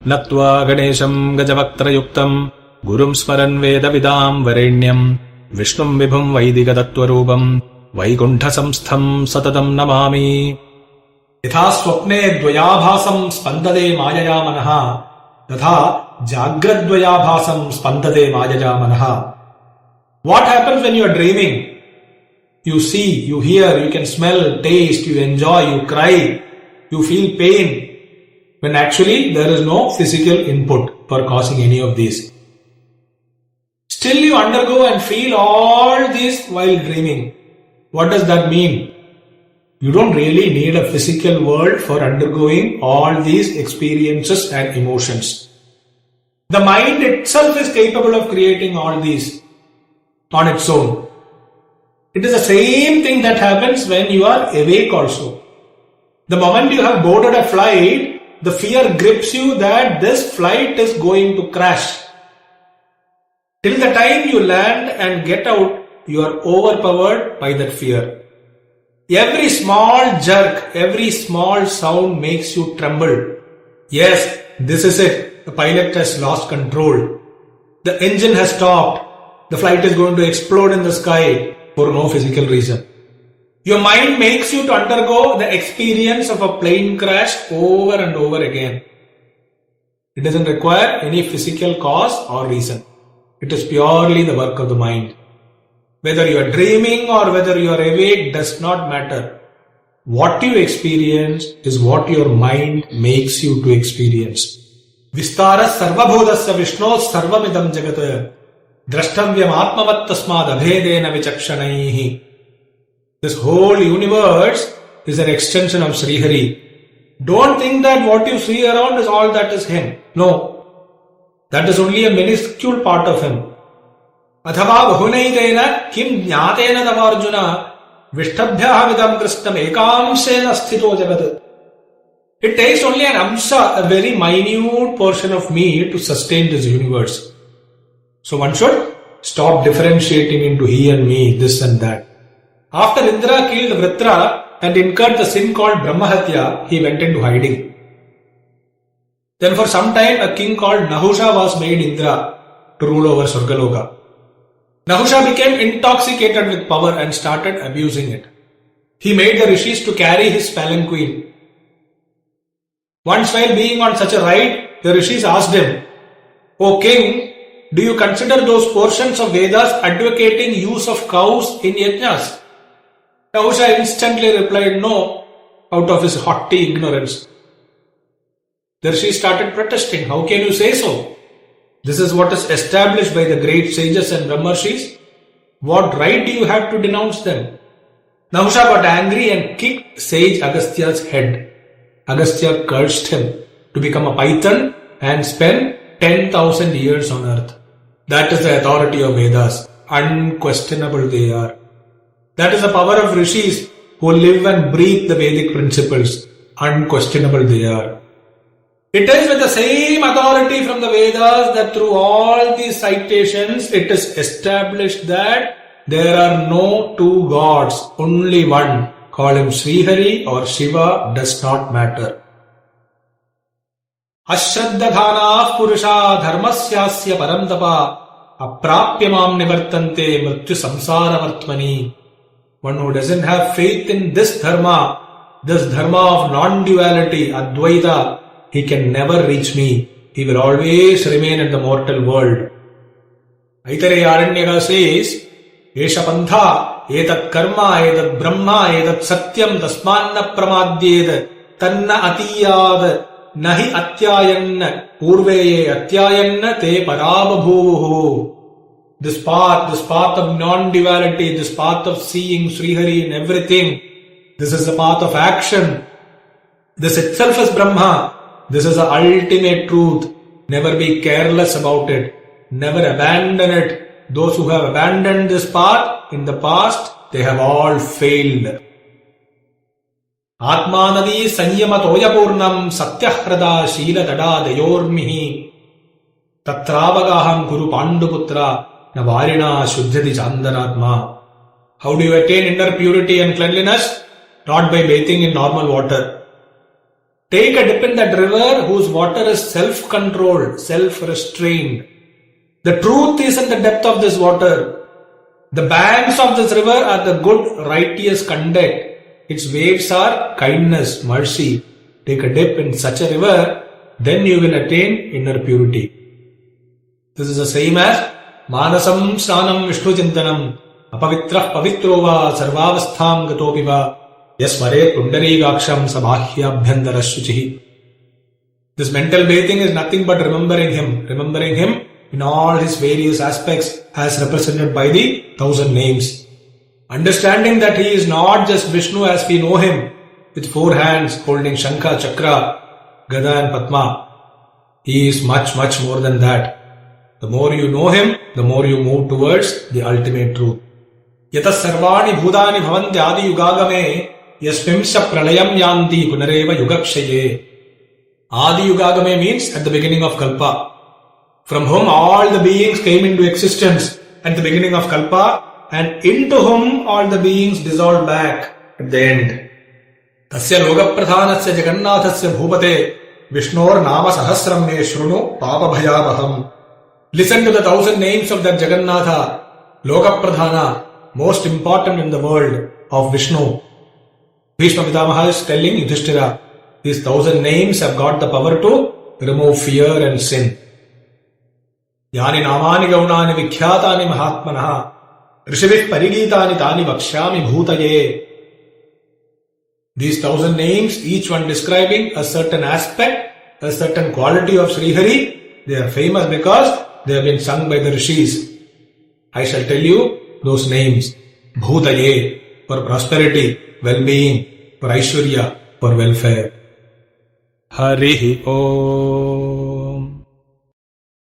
नत्वा गणेशम् गजवक्त्रयुक्तम् गुरुम् स्मरन् वेदविदाम् वरेण्यम् विष्णुम् विभुम् वैदिकतत्त्वरूपम् वैकुण्ठसंस्थम् सततम् नमामि। यथा स्वप्ने द्वयाभासम् स्पन्दते मायया मनः तथा जाग्रद्वयाभासम् स्पन्दते मायया मनः। What happens when you are dreaming? You see, you hear, you can smell, taste, you enjoy, you cry, you feel pain, when actually there is no physical input for causing any of these. Still you undergo and feel all these while dreaming. What does that mean? You don't really need a physical world for undergoing all these experiences and emotions. The mind itself is capable of creating all these on its own. It is the same thing that happens when you are awake also. The moment you have boarded a flight, the fear grips you that this flight is going to crash. Till the time you land and get out, you are overpowered by that fear. Every small jerk, every small sound makes you tremble. Yes, this is it. The pilot has lost control. The engine has stopped. The flight is going to explode in the sky for no physical reason. Your mind makes you to undergo the experience of a plane crash over and over again. It doesn't require any physical cause or reason. It is purely the work of the mind. Whether you are dreaming or whether you are awake does not matter. What you experience is what your mind makes you to experience. Vistara sarvabhudasya Vishno sarvamidam jagat drashtavyam atmavat tasmad abhedena vichakshanaihi. This whole universe is an extension of Sri Hari. Don't think that what you see around is all that is Him. No. That is only a minuscule part of Him. Athava bahunaitena kim jnatena tavarjuna vishtabhyah vidam kristam ekamsena sthito jagat. It takes only an amsa, a very minute portion of me to sustain this universe. So one should stop differentiating into he and me, this and that. After Indra killed Vritra and incurred the sin called Brahmahatya, he went into hiding. Then for some time a king called Nahusha was made Indra to rule over Surgaloka. Nahusha became intoxicated with power and started abusing it. He made the rishis to carry his palanquin. Once while being on such a ride, the rishis asked him, "O king, do you consider those portions of Vedas advocating use of cows in yajnas?" Nahusha instantly replied no, out of his haughty ignorance. The rishi started protesting. How can you say so? This is what is established by the great sages and brahmarshis. What right do you have to denounce them? Nahusha got angry and kicked sage Agastya's head. Agastya cursed him to become a python and spend 10,000 years on earth. That is the authority of Vedas. Unquestionable they are. That is the power of rishis who live and breathe the Vedic principles. Unquestionable they are. It is with the same authority from the Vedas that through all these citations it is established that there are no two gods, only one. Call him Srihari or Shiva, does not matter. Ashraddhadhanah purusha dharmasyasya paramtapa aprapyamam nivartante mrityu samsara vartmani. One who doesn't have faith in this dharma of non-duality, Advaita, he can never reach me. He will always remain in the mortal world. Aitareya Aranyaka says, Esha pantha, etat karma, etat brahma, etat satyam, tasmanna pramadyed, tanna atiyad, nahi atyayan, purveye atyayan, te parabhabhuvuhu. This path of non-duality, this path of seeing Srihari in everything, this is the path of action. This itself is Brahma. This is the ultimate truth. Never be careless about it. Never abandon it. Those who have abandoned this path in the past, they have all failed. Atmanadi sanyama toyapurnam satyahrada shila tada dayormihi tatravagaham guru panduputra navarina shuddhati chandaratma. How do you attain inner purity and cleanliness? Not by bathing in normal water. Take a dip in that river whose water is self-controlled, self-restrained. The truth is in the depth of this water. The banks of this river are the good, righteous conduct. Its waves are kindness, mercy. Take a dip in such a river, then you will attain inner purity. This is the same as Manasam Snanam Vishnu Chintanam Apavitrah Pavitrova Sarvavastham Gatopiva Yasmare Pundarigaksham Sabahya Shuchihi. This mental bathing is nothing but remembering Him in all His various aspects as represented by the 1,000 names. Understanding that He is not just Vishnu as we know Him, with 4 hands holding Shankha, Chakra, Gada and Padma. He is much, much more than that. The more you know Him, the more you move towards the ultimate truth. Yatas sarvani bhudani bhavanti adi yugagame yasmimsya pralayam yanti punareva yugakshaye. Adi yugagame means at the beginning of Kalpa, from whom all the beings came into existence at the beginning of Kalpa, and into whom all the beings dissolved back at the end. Tasya logapradhanasya jagannathasya bhupate Vishnor nama sahasram me shrunu papa bhayavaham. Listen to the 1,000 names of that Jagannatha, Lokapradhana, most important in the world of Vishnu. Bhishma Pitamaha is telling Yudhishthira, these 1,000 names have got the power to remove fear and sin. Yani namani gaunani vikhyatani mahatmanaha rishivih parigitani tani vakshyami bhutaye. These 1,000 names, each one describing a certain aspect, a certain quality of Srihari, they are famous because they have been sung by the rishis. I shall tell you those names. Bhutaye, for prosperity, well-being, for Aishwarya, for welfare. Harihi Om.